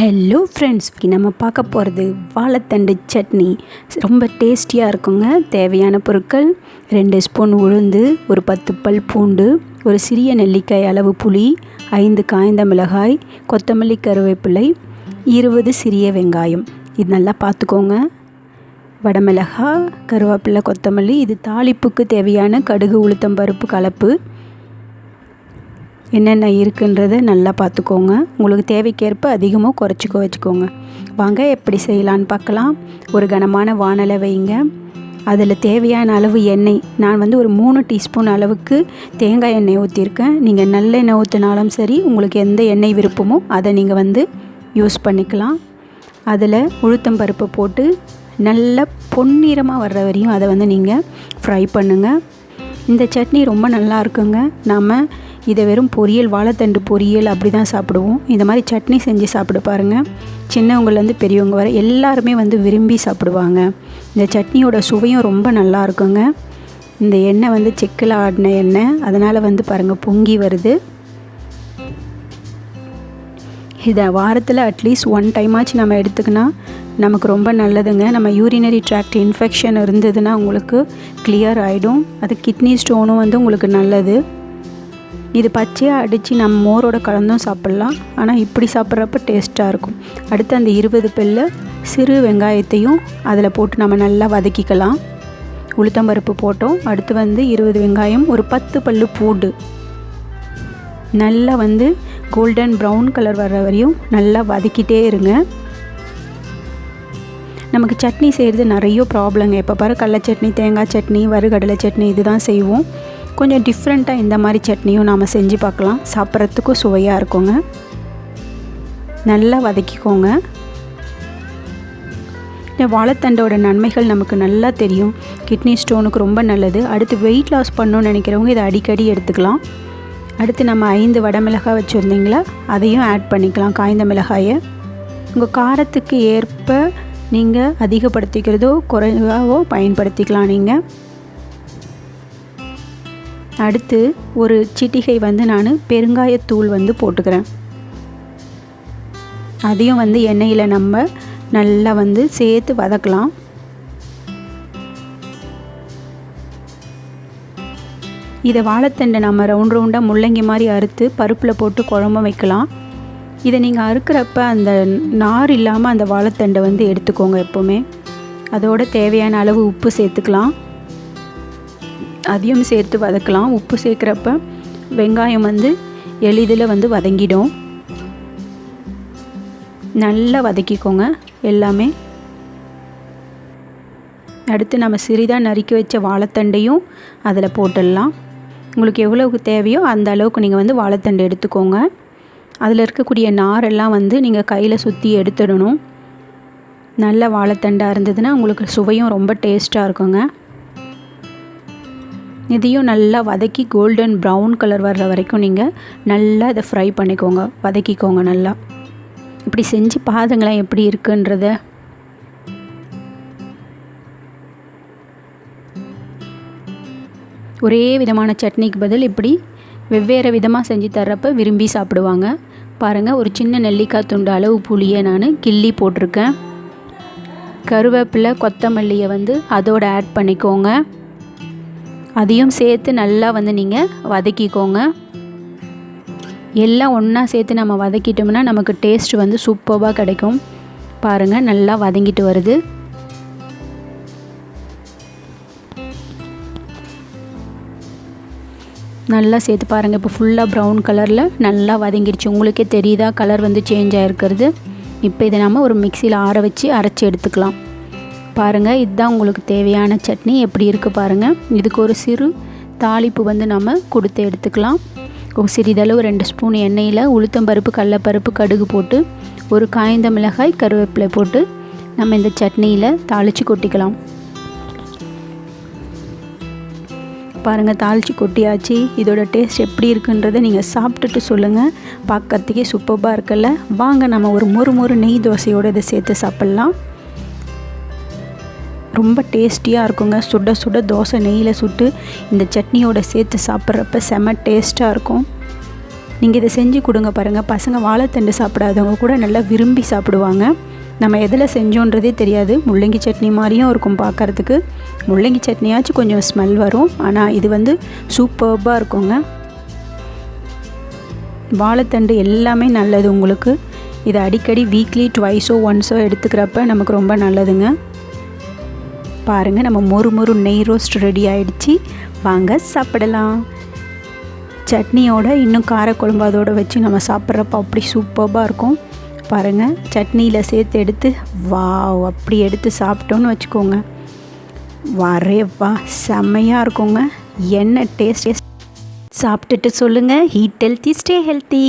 Hello friends, நம்ம பார்க்க போகிறது வாழைத்தண்டு சட்னி. ரொம்ப டேஸ்டியாக இருக்குங்க. தேவையான பொருட்கள் 2 ஸ்பூன் உளுந்து, ஒரு 10 பல் பூண்டு, ஒரு சிறிய நெல்லிக்காய் அளவு புளி, 5 காய்ந்த மிளகாய், கொத்தமல்லி, கருவேப்பிலை, 20 சிறிய வெங்காயம். இது நல்லா பார்த்துக்கோங்க. வடமிளகாய், கருவேப்பிலை, கொத்தமல்லி. இது தாளிப்புக்கு தேவையான கடுகு, உளுத்தம்பருப்பு கலப்பு. என்னென்ன இருக்குன்றதை நல்லா பார்த்துக்கோங்க. உங்களுக்கு தேவைக்கேற்ப அதிகமாக குறைச்சிக்க வச்சுக்கோங்க. வாங்க எப்படி செய்யலான்னு பார்க்கலாம். ஒரு கனமான வாணலை வைங்க. அதில் தேவையான அளவு எண்ணெய். நான் ஒரு 3 டீஸ்பூன் அளவுக்கு தேங்காய் எண்ணெய் ஊற்றிருக்கேன். நீங்கள் நல்லெண்ணெய் ஊற்றினாலும் சரி, உங்களுக்கு எந்த எண்ணெய் விருப்பமோ அதை நீங்கள் யூஸ் பண்ணிக்கலாம். அதில் உளுத்தம்பருப்பு போட்டு நல்ல பொன்னிறமாக வர்ற வரையும் அதை நீங்கள் ஃப்ரை பண்ணுங்கள். இந்த சட்னி ரொம்ப நல்லா இருக்குங்க. நாம் இதை வெறும் பொரியல், வாழைத்தண்டு பொரியல் அப்படி தான் சாப்பிடுவோம். இந்த மாதிரி சட்னி செஞ்சு சாப்பிட பாருங்கள். சின்னவங்கலேருந்து பெரியவங்க வரை எல்லாருமே விரும்பி சாப்பிடுவாங்க. இந்த சட்னியோட சுவையும் ரொம்ப நல்லா இருக்குங்க. இந்த எண்ணெய் செக்கில் ஆடின எண்ணெய், அதனால் பாருங்கள் பொங்கி வருது. இதை வாரத்தில் அட்லீஸ்ட் 1 டைமாச்சு நம்ம எடுத்துக்கினா நமக்கு ரொம்ப நல்லதுங்க. நம்ம யூரினரி ட்ராக்ட் இன்ஃபெக்ஷன் இருந்ததுன்னா உங்களுக்கு கிளியர் ஆகிடும். அது கிட்னி ஸ்டோனும் உங்களுக்கு நல்லது. இது பச்சையாக அடித்து நம்ம மோரோட கலந்தும் சாப்பிட்லாம். ஆனால் இப்படி சாப்பிட்றப்ப டேஸ்ட்டாக இருக்கும். அடுத்து அந்த 20 பல்லு சிறு வெங்காயத்தையும் அதில் போட்டு நம்ம நல்லா வதக்கிக்கலாம். உளுத்தம்பருப்பு போட்டோம். அடுத்து 20 வெங்காயம், ஒரு 10 பல்லு பூண்டு நல்லா கோல்டன் ப்ரௌன் கலர் வர்ற வரையும் நல்லா வதக்கிட்டே இருங்க. நமக்கு சட்னி செய்கிறது நிறைய ப்ராப்ளங்க. எப்போ பாரு கடலை சட்னி, தேங்காய் சட்னி, வறுகடலை சட்னி இது தான் செய்வோம். கொஞ்சம் டிஃப்ரெண்ட்டாக இந்த மாதிரி சட்னியும் நாம் செஞ்சு பார்க்கலாம். சாப்பிட்றதுக்கும் சுவையாக இருக்குங்க. நல்லா வதக்கிக்கோங்க. இந்த வாழைத்தண்டோட நன்மைகள் நமக்கு நல்லா தெரியும். கிட்னி ஸ்டோனுக்கு ரொம்ப நல்லது. அடுத்து வெயிட் லாஸ் பண்ணணும்னு நினைக்கிறவங்க இதை அடிக்கடி எடுத்துக்கலாம். அடுத்து நம்ம 5 வடமிளகாய் வச்சுருந்தீங்களா, அதையும் ஆட் பண்ணிக்கலாம். காய்ந்த மிளகாயை உங்கள் காரத்துக்கு ஏற்ப நீங்கள் அதிகப்படுத்திக்கிறதோ குறைவாவோ பயன்படுத்திக்கலாம். நீங்கள் அடுத்து ஒரு சிட்டிகை நான் பெருங்காயத்தூள் போட்டுக்கிறேன். அதையும் எண்ணெயில் நம்ம நல்லா சேர்த்து வதக்கலாம். இதை வாழைத்தண்டை நம்ம ரவுண்டாக முள்ளங்கி மாதிரி அறுத்து பருப்பில் போட்டு குழம்பு வைக்கலாம். இதை நீங்கள் அறுக்கிறப்ப அந்த நார் இல்லாமல் அந்த வாழைத்தண்டை எடுத்துக்கோங்க எப்போவுமே. அதோட தேவையான அளவு உப்பு சேர்த்துக்கலாம். அதையும் சேர்த்து வதக்கலாம். உப்பு சேர்க்குறப்ப வெங்காயம் எளிதில் வதங்கிடும். நல்லா வதக்கிக்கோங்க எல்லாமே. அடுத்து நம்ம சிறிதாக நறுக்கி வச்ச வாழைத்தண்டையும் அதில் போட்டுடலாம். உங்களுக்கு எவ்வளவுக்கு தேவையோ அந்த அளவுக்கு நீங்கள் வாழைத்தண்டை எடுத்துக்கோங்க. அதில் இருக்கக்கூடிய நாரெல்லாம் நீங்கள் கையில் சுற்றி எடுத்துடணும். நல்ல வாழைத்தண்டாக இருந்ததுன்னா உங்களுக்கு சுவையும் ரொம்ப டேஸ்ட்டாக இருக்குங்க. இதையும் நல்லா வதக்கி கோல்டன் ப்ரௌன் கலர் வர்ற வரைக்கும் நீங்கள் நல்லா இதை ஃப்ரை பண்ணிக்கோங்க, வதக்கிக்கோங்க நல்லா. இப்படி செஞ்சு பாருங்களேன் எப்படி இருக்குன்றத. ஒரே விதமான சட்னிக்கு பதில் இப்படி வெவ்வேறு விதமாக செஞ்சு தர்றப்ப விரும்பி சாப்பிடுவாங்க. பாருங்கள், ஒரு சின்ன நெல்லிக்காய் துண்டு அளவு புளியை நான் கிள்ளி போட்டிருக்கேன். கருவேப்பிலை, கொத்தமல்லியை அதோடு ஆட் பண்ணிக்கோங்க. அதையும் சேர்த்து நல்லா நீங்கள் வதக்கிக்கோங்க. எல்லாம் ஒன்றா சேர்த்து நம்ம வதக்கிட்டோம்னா நமக்கு டேஸ்ட் சூப்பராக கிடைக்கும். பாருங்கள், நல்லா வதங்கிட்டு வருது. நல்லா சேர்த்து பாருங்கள். இப்போ ஃபுல்லாக ப்ரௌன் கலரில் நல்லா வதங்கிடுச்சு. உங்களுக்கே தெரியுதா கலர் சேஞ்ச் ஆகிருக்கிறது. இப்போ இதை நம்ம ஒரு மிக்சியில் ஆற வச்சு அரைச்சி எடுத்துக்கலாம். பாருங்கள், இதுதான் உங்களுக்கு தேவையான சட்னி. எப்படி இருக்குது பாருங்கள். இதுக்கு ஒரு சிறு தாளிப்பு நம்ம கொடுத்து எடுத்துக்கலாம். ஒரு சிறிதளவு 2 ஸ்பூன் எண்ணெயில் உளுத்தம்பருப்பு, கடலைப்பருப்பு, கடுகு போட்டு ஒரு காய்ந்த மிளகாய், கருவேப்பிலை போட்டு நம்ம இந்த சட்னியில் தாளித்து கொட்டிக்கலாம். பாருங்கள், தாளித்து கொட்டியாச்சு. இதோட டேஸ்ட் எப்படி இருக்குன்றதை நீங்கள் சாப்பிட்டுட்டு சொல்லுங்கள். பார்க்கறதுக்கே சூப்பராக இருக்குல்ல. வாங்க நம்ம ஒரு மொறு நெய் தோசையோடு இதை சேர்த்து சாப்பிட்லாம். ரொம்ப டேஸ்டியாக இருக்குங்க. சுட சுட தோசை நெய்யில் சுட்டு இந்த சட்னியோட சேர்த்து சாப்பிட்றப்ப செம டேஸ்ட்டாக இருக்கும். நீங்கள் இதை செஞ்சு கொடுங்க பாருங்கள். பசங்க வாழைத்தண்டு சாப்பிடாதவங்க கூட நல்லா விரும்பி சாப்பிடுவாங்க. நம்ம எதில் செஞ்சோன்றதே தெரியாது. முள்ளங்கி சட்னி மாதிரியும் இருக்கும் பார்க்குறதுக்கு. முள்ளங்கி சட்னியாச்சும் கொஞ்சம் ஸ்மெல் வரும், ஆனால் இது வந்து சூப்பர்பாக இருக்குங்க. வாழைத்தண்டு எல்லாமே நல்லது உங்களுக்கு. இதை அடிக்கடி வீக்லி 2 ஒன்ஸோ எடுத்துக்கிறப்ப நமக்கு ரொம்ப நல்லதுங்க. பாருங்கள், நம்ம மொறு நெய் ரோஸ்ட் ரெடி ஆகிடுச்சு. வாங்க சாப்பிடலாம். சட்னியோட இன்னும் காரக்குழம்பு அதோடு வச்சு நம்ம சாப்பிட்றப்ப அப்படி சூப்பர்பாக இருக்கும். பாருங்கள், சட்னியில் சேர்த்து எடுத்து அப்படி எடுத்து சாப்பிட்டோன்னு வச்சுக்கோங்க, செம்மையாக இருக்குங்க. என்ன டேஸ்ட்! சாப்பிட்டுட்டு சொல்லுங்கள். Heat healthy, stay healthy.